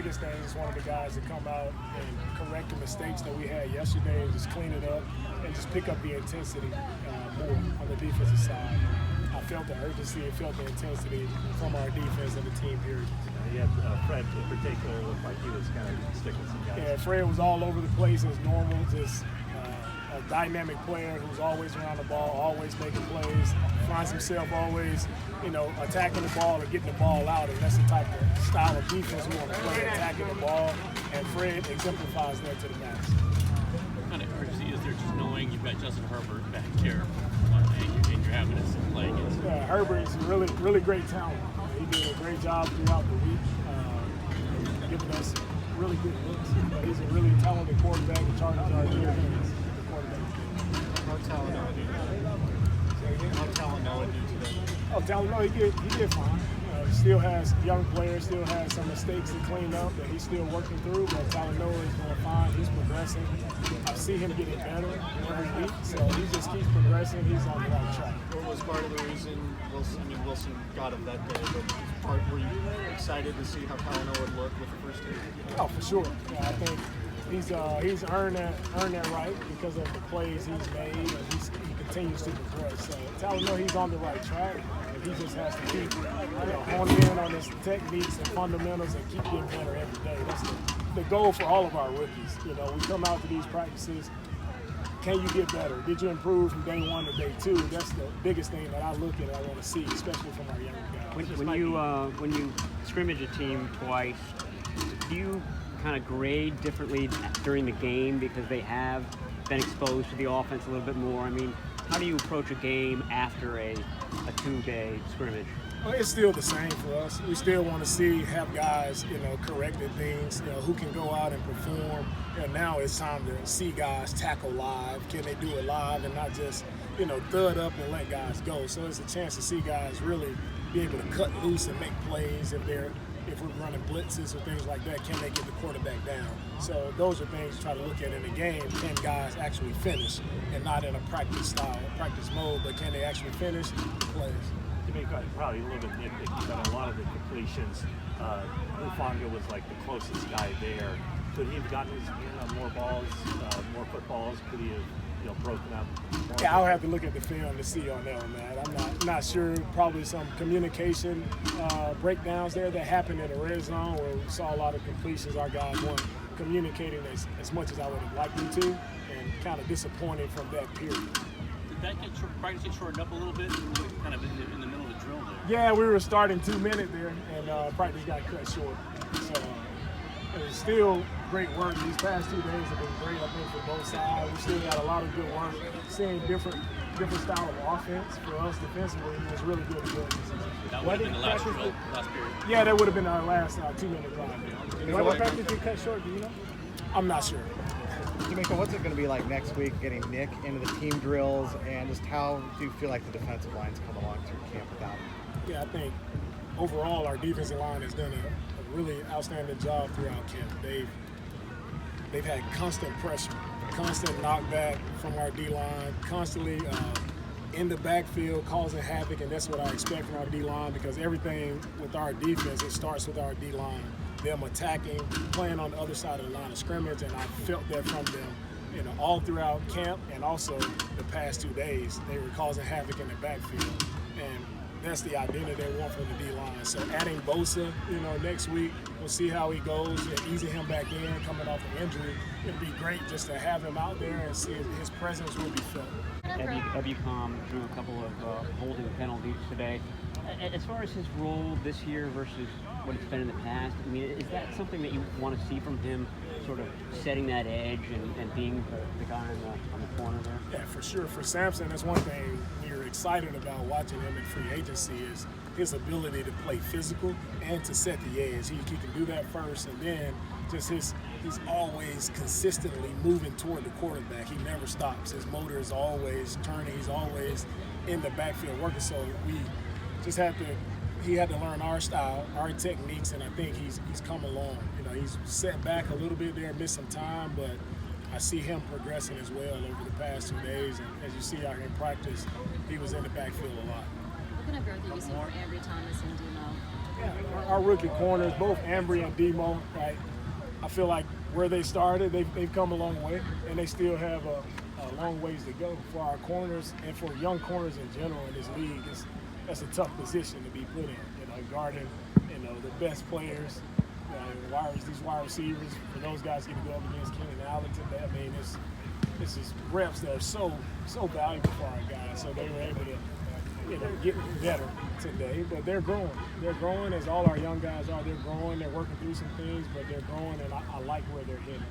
biggest thing is one of the guys that come out and correct the mistakes that we had yesterday and just clean it up and just pick up the intensity more on the defensive side. I felt the urgency and felt the intensity from our defense and the team period. You had Fred in particular looked like he was kind of sticking some guys. Yeah, Fred was all over the place as normal, just a dynamic player who's always around the ball, always making plays, finds himself always, attacking the ball or getting the ball out, and that's the type of style of defense we want to play, attacking the ball, and Fred exemplifies that to the max. What kind of urgency is there just knowing you've got Justin Herbert back here and you're having us play against him? Yeah, Herbert is a really, really great talent. He did a great job throughout the week, giving us really good looks. But he's a really talented quarterback in charge of our defense. How Talanoa do today? Oh, Talanoa, he did fine. He still has young players, still has some mistakes to clean up that he's still working through, but Talanoa is going fine. He's progressing. I see him getting better every week, so he just keeps progressing. He's on the right track. What was part of the reason Wilson got him that day, but were you excited to see how Talanoa would look with the first team? Oh, for sure. Yeah, I think he's earned that right because of the plays he's made, and he continues to progress. So Talanoa, he's on the right track. He just has to keep honing in on his techniques and fundamentals and keep getting better every day. That's the goal for all of our rookies. We come out to these practices. Can you get better? Did you improve from day one to day two? That's the biggest thing that I look at and I want to see, especially from our young guys. When you scrimmage a team twice, do you kind of grade differently during the game because they have been exposed to the offense a little bit more? I mean, how do you approach a game after a two-day scrimmage? Well, it's still the same for us. We still want to have guys, correcting things, who can go out and perform. Now it's time to see guys tackle live. Can they do it live and not just, thud up and let guys go? So it's a chance to see guys really be able to cut loose and make plays if we're running blitzes or things like that. Can they get the quarterback down? So those are things to try to look at in the game. Can guys actually finish and not in a practice mode, but can they actually finish the plays? DeMeco, probably a little bit nitpicky, but a lot of the completions, Hufanga was like the closest guy there. Could he have gotten his hand on more balls, more footballs? Could he have broken up more? Yeah, I'll have to look at the film to see on that one, man. I'm not sure. Probably some communication breakdowns there that happened in the red zone where we saw a lot of completions. Our guys weren't communicating as much as I would have liked them to, and kind of disappointed from that period. Did that practice get shortened up a little bit, kind of in the middle of the drill there? Yeah, we were starting 2 minutes there, and practice got cut short. So it was still great work. These past 2 days have been great, I think, for both sides. We still got a lot of good work. Seeing different style of offense for us defensively was really good to do. That would have been the last period. Yeah, that would have been our last 2-minute drive. Why did practice get cut short? Do you know? I'm not sure. DeMeco, what's it going to be like next week getting Nick into the team drills, and just how do you feel like the defensive line's come along through camp without him? Yeah, I think overall our defensive line has done a really outstanding job throughout camp. They've had constant pressure, constant knockback from our D-line, constantly in the backfield causing havoc, and that's what I expect from our D-line because everything with our defense, it starts with our D-line. Them attacking, playing on the other side of the line of scrimmage, and I felt that from them, all throughout camp and also the past 2 days. They were causing havoc in the backfield, and that's the identity they want from the D-line. So adding Bosa, next week, we'll see how he goes, and easing him back in, coming off an injury. It'd be great just to have him out there and see his presence will be felt. Ebukam drew a couple of holding penalties today. As far as his role this year versus what it's been in the past, I mean, is that something that you want to see from him, sort of setting that edge and being the guy on the corner there? Yeah, for sure. For Sampson, that's one thing you're excited about watching him in free agency is his ability to play physical and to set the edge. He can do that first, and then just he's always consistently moving toward the quarterback. He never stops. His motor is always turning. He's always in the backfield working. So he had to learn our style, our techniques, and I think he's come along. He's set back a little bit there, missed some time, but I see him progressing as well over the past 2 days. And as you see out here in practice, he was in the backfield a lot. What kind of growth have you seen from Ambry Thomas and DeMeco? Yeah, our rookie corners, both Ambry and Demo, right? I feel like where they started, they've come a long way, and they still have a long ways to go. For our corners and for young corners in general in this league, that's a tough position to be put in. Guarding, the best players, these wide receivers. For those guys getting to go up against Keenan Allen today, I mean, it's just reps that are so valuable for our guys. So they were able to, get better today. But they're growing. They're growing, as all our young guys are. They're growing. They're working through some things, but they're growing, and I like where they're headed.